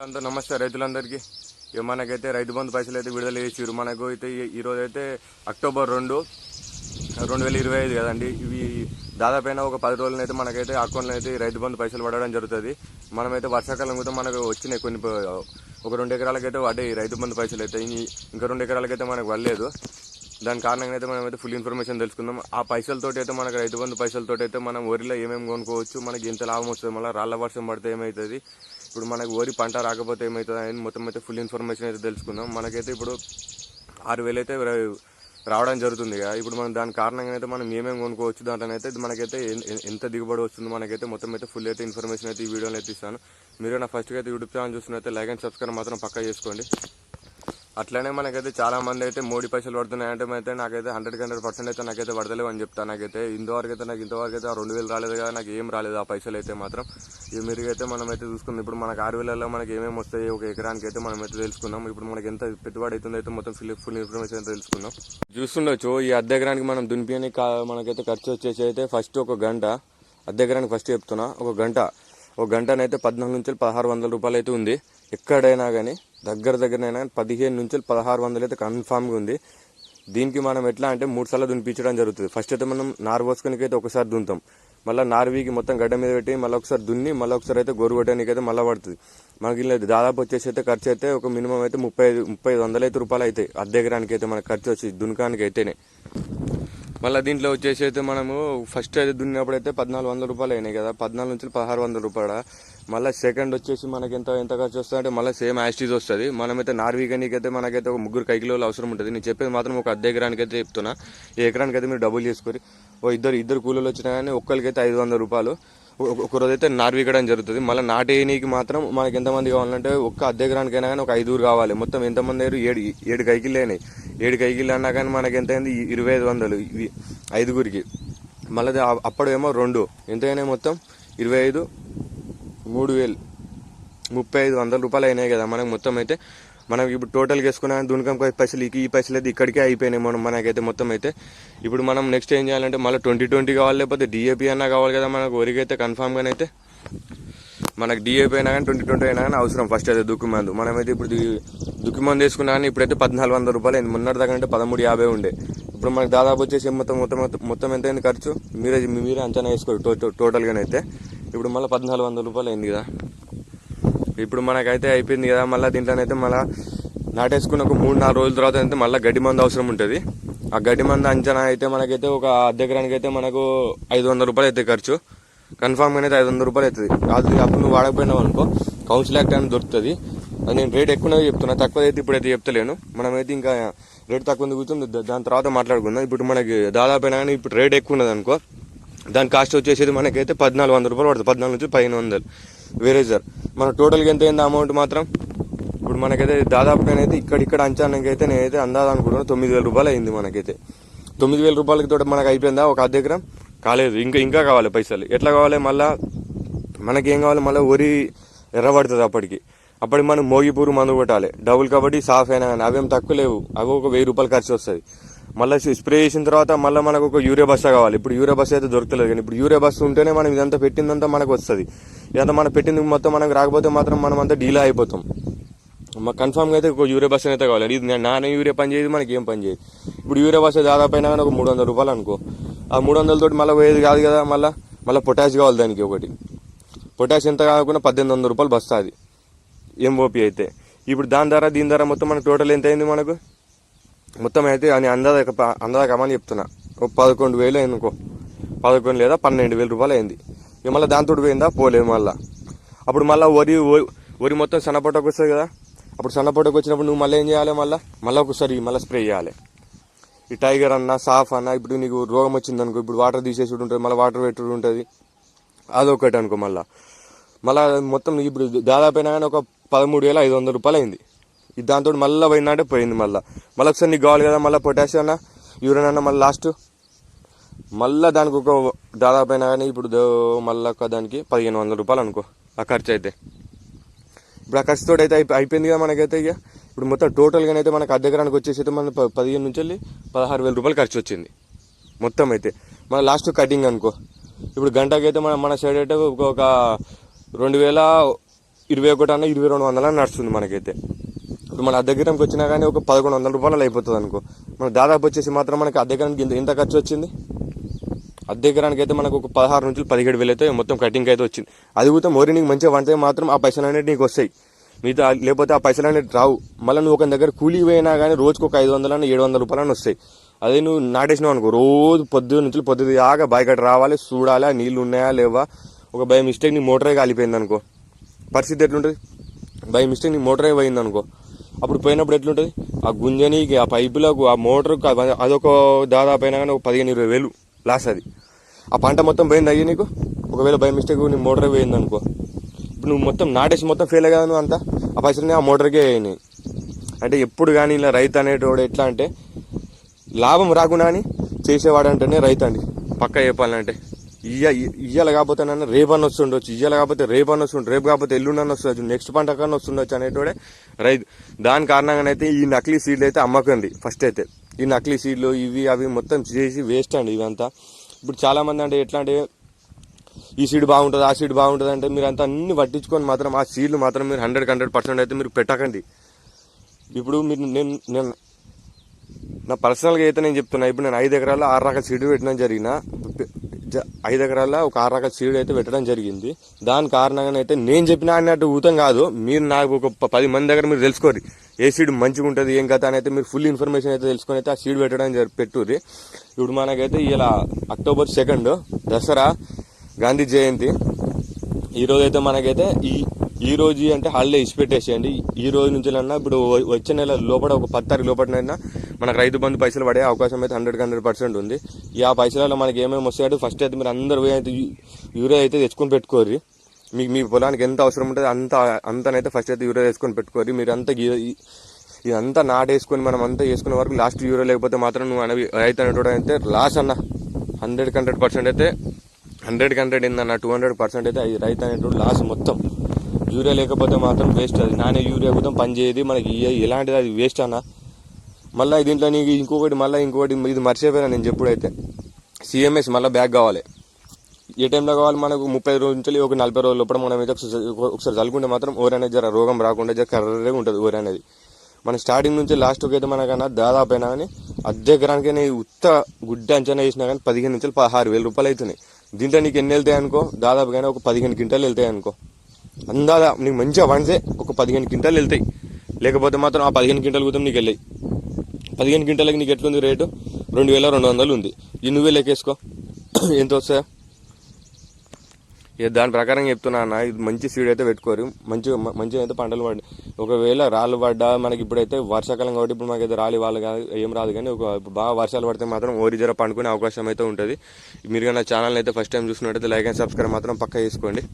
అంతా నమస్తే రైతులందరికీ. ఇక మనకైతే రైతు బంధు పైసలు అయితే విడుదల చేసిరు. మనకు అయితే ఈరోజు అయితే అక్టోబర్ 2, 2025 కదండి. ఇవి దాదాపైన ఒక 10 రోజులనైతే మనకైతే అకౌంట్లో అయితే రైతు బంధు పైసలు పడడం జరుగుతుంది. మనమైతే వర్షాకాలం కూడా మనకు వచ్చినాయి కొన్ని ఒక 2 ఎకరాలకైతే పడ్డాయి రైతు బంధు పైసలు అయితే. ఇంకా 2 ఎకరాలకైతే మనకు పడలేదు. దాని కారణంగా అయితే మనమైతే ఫుల్ ఇన్ఫర్మేషన్ తెలుసుకుందాం. ఆ పైసలతోటి అయితే మనకు రైతు బంధు పైసలతోటి అయితే మనం వరిలో ఏమేమి కొనుక్కోవచ్చు, మనకి ఎంత లాభం వస్తుంది, మళ్ళీ రాళ్ల వర్షం పడితే ఏమవుతుంది, ఇప్పుడు మనకు వరి పంట రాకపోతే ఏమవుతుంది అని మొత్తం అయితే ఫుల్ ఇన్ఫర్మేషన్ అయితే తెలుసుకుందాం. మనకైతే ఇప్పుడు 6,000 అయితే రావడం జరుగుతుంది కదా. ఇప్పుడు మనం దాని కారణంగా అయితే మనం ఏమేమి కొనుక్కోవచ్చు, దాంట్లోనైతే మనకైతే ఎంత దిగుబడి వస్తుంది, మనకైతే మొత్తం అయితే ఫుల్ అయితే ఇన్ఫర్మేషన్ అయితే ఈ వీడియోలో అయితే ఇస్తాను. మీరు నా ఫస్ట్గా అయితే యూట్యూబ్ ఛానల్ చూస్తున్నైతే లైక్ అండ్ సబ్స్క్రైబ్ మాత్రం పక్కా చేసుకోండి. అట్లనే మనకైతే చాలా మంది అయితే మోడీ పైసలు పడుతున్నాయంటే అయితే నాకైతే 100% అయితే నాకైతే పడతలేవు అని చెప్తాను. నాకైతే ఇంతవరకు అయితే ఆ 2,000 రాలేదు కదా, నాకు ఏం రాలేదు ఆ పైసలు అయితే మాత్రం. ఇక మీరుగైతే మనం అయితే చూసుకుందాం. ఇప్పుడు మనకు 6,000లో మనకి ఏమేమి వస్తాయి ఒక ఎకరానికి అయితే మనం అయితే తెలుసుకుందాం. ఇప్పుడు మనకి ఎంత పెట్టుబడి అవుతుందో అయితే మొత్తం ఫుల్ ఇన్ఫర్మేషన్ అయితే తెలుసుకుందాం. చూస్తుండొచ్చు ఈ అద్దె ఎకరానికి మనం దునిపిని మనకైతే ఖర్చు వచ్చేసి అయితే ఫస్ట్ ఒక గంట, అద్దె ఎకరానికి ఫస్ట్ చెప్తున్నా, ఒక గంటనైతే 14 నుంచి 1,600 రూపాయలు అయితే ఉంది. ఎక్కడైనా కానీ దగ్గరనైనా 15 నుంచి 1,600 అయితే కన్ఫామ్గా ఉంది. దీనికి మనం ఎట్లా అంటే 3 సార్లు దునిపించడం జరుగుతుంది. ఫస్ట్ అయితే మనం నారు పోసుకొనికి అయితే ఒకసారి దున్నుతాం, మళ్ళీ నారు వీకి మొత్తం గడ్డ మీద పెట్టి మళ్ళీ ఒకసారి దున్ని మళ్ళీ ఒకసారి అయితే గోరు కొట్టడానికి అయితే మళ్ళీ పడుతుంది. మనకి ఇలా దాదాపు వచ్చేసి అయితే ఖర్చు అయితే ఒక మినిమం అయితే 3500 అయితే రూపాయలు అవుతాయి అద్దె ఎకరానికి అయితే మనకు ఖర్చు వచ్చి దునకానికి అయితేనే. మళ్ళీ దీంట్లో వచ్చేసి అయితే మనము ఫస్ట్ అయితే దున్నినప్పుడు అయితే 1,400 రూపాయలు అయినాయి కదా, 14 నుంచి 1,600 రూపాయలు. మళ్ళీ సెకండ్ వచ్చేసి మనకి ఎంత ఖర్చు వస్తుంది అంటే మళ్ళీ సేమ్ యాస్టీజ్ వస్తుంది. మనమైతే నార్వీగానికి అయితే మనకైతే ఒక 3 కైకిలోలు అవసరం ఉంటుంది. నేను చెప్పేది మాత్రం ఒక అద్దె ఎకరానికి అయితే చెప్తున్నా. ఈ ఎకరానికి అయితే మీరు డబుల్ చేసుకొని ఇద్దరు కూలీలు వచ్చినా కానీ ఒక్కరికైతే 500 రూపాయలు ఒకరోజు అయితే నార్వీగడం జరుగుతుంది. మళ్ళీ నాటేయనీకి మాత్రం మనకి ఎంతమంది కావాలంటే ఒక్క అద్దె ఎకరానికైనా కానీ ఒక 5 కావాలి. మొత్తం ఎంతమంది అయ్యారు, 7 కైకిళ్ళు అయినాయి. 7 కైకిళ్ళు అన్నా కానీ మనకి ఎంత అయింది, 2,500 ఇవి 5గురికి. మళ్ళీ అప్పుడు ఏమో 2 ఎంత అయినాయి, మొత్తం 25, 3,000, 3,500 రూపాయలు అయినాయి కదా మనకు. మొత్తం అయితే మనకి ఇప్పుడు టోటల్గా వేసుకున్నా దునకం పైసలు ఈ పైసలు అయితే ఇక్కడికే అయిపోయినాయి మనకైతే మొత్తం అయితే. ఇప్పుడు మనం నెక్స్ట్ ఏం చేయాలంటే మళ్ళీ 2020 కావాలి, లేకపోతే డిఏపీ అన్నా కావాలి కదా మనకు వరికైతే కన్ఫామ్గానే అయితే. మనకు డిఏపీ అయినా కానీ 2020 అయినా కానీ అవసరం ఫస్ట్ అయితే దుక్కి మందు. మనమైతే ఇప్పుడు దుక్కి మందు వేసుకున్నా కానీ ఇప్పుడైతే 1,400 రూపాయలు అయింది. మొన్నటి దాకా అంటే 13,50 ఉండే. ఇప్పుడు మనకు దాదాపు వచ్చేసి మొత్తం ఎంత అయింది ఖర్చు మీరే అంచనా వేసుకోరు టోటల్గానైతే. ఇప్పుడు మళ్ళీ 1,400 రూపాయలు అయింది కదా. ఇప్పుడు మనకైతే అయిపోయింది కదా. మళ్ళీ దీంట్లోనైతే మళ్ళీ నాటేసుకున్న ఒక 3-4 రోజుల తర్వాత అయితే మళ్ళీ గడ్డి మందు అవసరం ఉంటుంది. ఆ గడ్డి మందు అంచనా అయితే మనకైతే ఒక అద్దె ఎకరానికి అయితే మనకు 500 రూపాయలు అవుతాయి ఖర్చు. కన్ఫామ్గా అయితే 500 రూపాయలు అవుతుంది. అది అప్పుడు నువ్వు వాడకపోయినావు అనుకో కౌన్సిల్ యాక్ట్ అని దొరుకుతుంది. అది నేను రేట్ ఎక్కువనే చెప్తున్నా, తక్కువ అయితే ఇప్పుడైతే చెప్తలేను. మనమైతే ఇంకా రేట్ తక్కువ కూర్చుంది, దాని తర్వాత మాట్లాడుకుందాం. ఇప్పుడు మనకి దాదాపు అయినా కానీ ఇప్పుడు రేట్ ఎక్కువ ఉన్నది అనుకో, దాని కాస్ట్ వచ్చేసేది మనకైతే 1,400 రూపాయలు పడుతుంది. 14 నుంచి 1,500 వేరే సార్. మన టోటల్గా ఎంత అయింది అమౌంట్ మాత్రం ఇప్పుడు మనకైతే దాదాపుగానైతే ఇక్కడ అంచనాకి అయితే నేనైతే అందాది అనుకుంటున్నాను 9,000 రూపాయలు అయింది మనకైతే. 9,000 రూపాయలకి తోటి మనకు అయిపోయిందా ఒక అద్దె ఎకరం? కాలేదు, ఇంకా కావాలి పైసలు. ఎట్లా కావాలి, మళ్ళీ మనకేం కావాలి, మళ్ళీ వరి ఎర్రబడుతుంది. అప్పటికి మనం మోగిపూరు మందు కొట్టాలి, డబుల్ కబడ్డీ సాఫ్ అయినా కానీ అవేం తక్కువ లేవు. అవి ఒక 1,000 రూపాయలు ఖర్చు వస్తుంది. మళ్ళీ స్ప్రే చేసిన తర్వాత మళ్ళీ మనకు ఒక యూరియా బస్తా కావాలి. ఇప్పుడు యూరియా బస్తా అయితే దొరకలేదు, కానీ ఇప్పుడు యూరియా బస్తా ఉంటేనే మనం ఇదంతా పెట్టిందంతా మనకు వస్తుంది. ఇదంతా మనం పెట్టింది మొత్తం మనకు రాకపోతే మాత్రం మనం అంతా డీలా అయిపోతాం. మాకు కన్ఫామ్గా అయితే ఒక యూరియా బస్తా అయితే కావాలి. ఇది నాన్న యూరియా పని చేయదు, మనకి ఏం పని చేయదు. ఇప్పుడు యూరియా బస్తా దాదాపు అయినా కానీ ఒక 300 రూపాయలు అనుకో. ఆ 300 తోటి మళ్ళీ పోయేది కాదు కదా. మళ్ళీ పొటాష్ కావాలి దానికి ఒకటి. పొటాష్ ఎంత కాకుండా 1,800 రూపాయలు బస్తా అది ఎంఓపి అయితే. ఇప్పుడు దీని ధర మొత్తం మనకు టోటల్ ఎంత అయింది మనకు మొత్తం అయితే అని అందాక కమని చెప్తున్నా. ఒక 11,000 అయింది అనుకో, 11 లేదా 12,000 రూపాయలు అయింది. ఇక మళ్ళీ దాంతో పోయిందా, పోలేదు. అప్పుడు మళ్ళీ వరి మొత్తం సన్నపొట్టకు వస్తుంది కదా. అప్పుడు సన్నపొట్టకు వచ్చినప్పుడు నువ్వు మళ్ళీ ఏం చేయాలి, మళ్ళీ ఒకసారి స్ప్రే చేయాలి. ఈ టైగర్ అన్న సాఫ్ అన్న, ఇప్పుడు నీకు రోగం వచ్చింది అనుకో, ఇప్పుడు వాటర్ తీసేసి ఉంటుంది, మళ్ళీ వాటర్ పెట్టుడు ఉంటుంది, అదొకటి అనుకో. మళ్ళీ మొత్తం ఇప్పుడు దాదాపు అయినా కానీ ఒక 13,500 రూపాయలు అయింది. దాంతో మళ్ళీ పోయిందంటే పోయింది. మళ్ళీ ఒకసారి నీకు కావాలి కదా, మళ్ళీ పొటాషియం అన్న యూరియన్ అన్న మళ్ళీ లాస్ట్ మళ్ళీ దానికి ఒక దాదాపు అయినా కానీ ఇప్పుడు మళ్ళీ దానికి 1,500 రూపాయలు అనుకో ఆ ఖర్చు అయితే. ఇప్పుడు ఆ ఖర్చుతో అయితే అయిపోయింది కదా మనకైతే. ఇక ఇప్పుడు మొత్తం టోటల్గానైతే మనకు అద్దె ఎకరానికి వచ్చేసి అయితే మన 15 నుంచి 16,000 రూపాయలు ఖర్చు వచ్చింది మొత్తం అయితే. మన లాస్ట్ కటింగ్ అనుకో. ఇప్పుడు గంటకైతే మన సైడ్ అయితే ఒక 2,000 21 అన్న 2200 నడుస్తుంది మనకైతే. ఇప్పుడు మన అద్దె ఎకరానికి వచ్చినా కానీ ఒక 1100 రూపాయలు అయిపోతుంది అనుకో. మన దాదాపు వచ్చేసి మాత్రం మనకి అద్దె ఎకరానికి ఎంత ఖర్చు వచ్చింది, అద్దె ఎకరానికి అయితే మనకు ఒక 16 నుంచి 17,000 అయితే మొత్తం కటింగ్ అయితే వచ్చింది. అది కూడా మోరీ నీకు మంచిగా వండితే మాత్రం ఆ పైసలు అనేది నీకు వస్తాయి, మిగతా లేకపోతే ఆ పైసలు అనేది రావు. మళ్ళీ నువ్వు ఒక దగ్గర కూలీ పోయినా కానీ రోజుకు ఒక 500 700 రూపాయలు వస్తాయి. అదే నువ్వు నాటేసినావు అనుకో, రోజు పొద్దున్న నుంచి పొద్దున్న దాకా బాయికట్ట రావాలి, చూడాలి నీళ్ళు ఉన్నాయా లేవా. ఒక బై మిస్టేక్ నీ మోటరే కాలిపోయింది అనుకో, పరిస్థితి ఎట్లుంటుంది. బై మిస్టేక్ నీ మోటరే పోయింది అనుకో, అప్పుడు పోయినప్పుడు ఎట్లుంటుంది. ఆ గుంజనికి, ఆ పైపులకు, ఆ మోటార్కు అదొక దాదాపు అయినా కానీ ఒక 15-20 వేలు లాస్. అది ఆ పంట మొత్తం పోయింది అయ్యి నీకు. ఒకవేళ బై మిస్టేక్ నీ మోటరే పోయింది అనుకో, ఇప్పుడు నువ్వు మొత్తం నాటేసి మొత్తం ఫెయిల్ కదా నువ్వు అంతా, ఆ పైసలని ఆ మోటార్కే అయినాయి. అంటే ఎప్పుడు కానీ ఇలా రైతు అనేటోడు ఎట్లా అంటే లాభం రాకుండా అని చేసేవాడు అంటేనే రైతు అండి. పక్క చెప్పాలంటే ఇయ్యాల కాకపోతే నన్ను రేపన్న వస్తుండొచ్చు, ఇయ్యాల కాకపోతే రేపన్న వస్తుండొచ్చు, రేపు కాకపోతే ఎల్లుండన్న వస్తుండొచ్చు, నెక్స్ట్ పంట కన్నా వస్తుండొచ్చు అనేటోడే రైతు. దాని కారణంగానైతే ఈ నకిలీ సీడ్లు అయితే అమ్మకండి. ఫస్ట్ అయితే ఈ నకిలీ సీడ్లు ఇవి అవి మొత్తం చేసి వేస్ట్ అండి ఇవంతా. ఇప్పుడు చాలామంది అంటే ఎట్లా అంటే ఈ సీడ్ బాగుంటుంది, ఆ సీడ్ బాగుంటుంది అంటే మీరు అంతా అన్ని పట్టించుకొని మాత్రం ఆ సీడ్లు మాత్రం మీరు 100% అయితే మీరు పెట్టకండి. ఇప్పుడు మీరు నేను నా పర్సనల్గా అయితే నేను చెప్తున్నా, ఇప్పుడు నేను 5 ఎకరాల్లో 6 రకాల సీడ్ పెట్టడం జరిగిన 5 ఎకరాల్లో ఒక 6 రకాల సీడ్ అయితే పెట్టడం జరిగింది. దాని కారణంగా అయితే నేను చెప్పినా అన్నట్టు ఊతం కాదు, మీరు నాకు ఒక 10 మంది దగ్గర మీరు తెలుసుకోరు ఏ సీడ్ మంచిగా ఉంటుంది ఏం కథ అని అయితే మీరు ఫుల్ ఇన్ఫర్మేషన్ అయితే తెలుసుకొని అయితే ఆ సీడ్ పెట్టడం పెట్టుర్రి. ఇప్పుడు మనకైతే ఇలా October 2 దసరా, గాంధీ జయంతి. ఈరోజు అయితే మనకైతే ఈ రోజు అంటే హాలిడే ఇచ్చి పెట్టేసేయండి. ఈ రోజు నుంచి ఇప్పుడు వచ్చే నెల లోపల ఒక 10 తారీఖు లోపలైనా మనకు రైతు బంధు పైసలు పడే అవకాశం అయితే 100% ఉంది. ఆ పైసలలో మనకి ఏమేమి వస్తాయంటే ఫస్ట్ అయితే మీరు అందరూ అయితే యూరియా అయితే తెచ్చుకొని పెట్టుకోర్రి. మీకు మీ పొలానికి ఎంత అవసరం ఉంటుంది అంతనైతే ఫస్ట్ అయితే యూరియా తెచ్చుకొని పెట్టుకోర్రి. మీరు అంతా ఇదంతా నాటేసుకొని మనం అంతా వేసుకునే వరకు లాస్ట్ యూరియా లేకపోతే మాత్రం నువ్వు రైతు అనేటోడు అయితే లాస్ అన్న 100% అయితే 100 ఏందన్న 200% అయితే రైతు అనేటోడు లాస్ మొత్తం. యూరియా లేకపోతే మాత్రం వేస్ట్. అది నానే యూరియా మొత్తం పనిచేయదు మనకి, ఎలాంటిది అది వేస్ట్ అన్న. మళ్ళీ దీంట్లో నీకు ఇంకోటి ఇది మర్చిపోయినా నేను చెప్పుడైతే CMS మళ్ళీ బ్యాగ్ కావాలి. ఏ టైంలో కావాలి మనకు 30 రోజుల నుంచి ఒక 40 రోజుల లోపల మనం అయితే ఒకసారి చల్లుకుంటే మాత్రం ఓర్ అనేది జర రోగం రాకుండా జర కర్రగా ఉంటుంది ఓర్ అనేది. మన స్టార్టింగ్ నుంచి లాస్ట్కి అయితే మనకన్నా దాదాపు అయినా కానీ అద్దె ఎకరానికి ఉత్త గుడ్డ అంచనా వేసినా కానీ 15 నుంచి 16,000 రూపాయలు అవుతున్నాయి. దీంట్లో నీకు ఎన్ని వెళ్తాయి అనుకో, దాదాపుగానే ఒక 15 క్వింటాలు వెళ్తాయి అనుకో. అందాదా నీకు మంచిగా వండితే ఒక 15 క్వింటాలు వెళ్తాయి. లేకపోతే మాత్రం ఆ 15 క్వింటాలు కూడా నీకు వెళ్ళాయి. 15 క్వింటాలకి నీకు ఎట్లుంది రేటు 2,200 ఉంది. ఈ నువ్వే లెక్కేసుకో ఎంత వస్తాయో. దాని ప్రకారం చెప్తున్నా అన్న, ఇది మంచి సీడ్ అయితే పెట్టుకోరు. మంచిగా అయితే పంటలు పడి ఒకవేళ రాళ్ళు పడ్డా మనకి ఇప్పుడైతే వర్షాకాలం కాబట్టి ఇప్పుడు మనకైతే రాలి వాళ్ళు ఏం రాదు, కానీ బాగా వర్షాలు పడితే మాత్రం ఓరి జర పండుకునే అవకాశం అయితే ఉంటుంది. మీరు కానీ ఛానల్ అయితే ఫస్ట్ టైం చూసినట్టయితే లైక్ అండ్ సబ్స్క్రైబ్ మాత్రం పక్కా చేసుకోండి.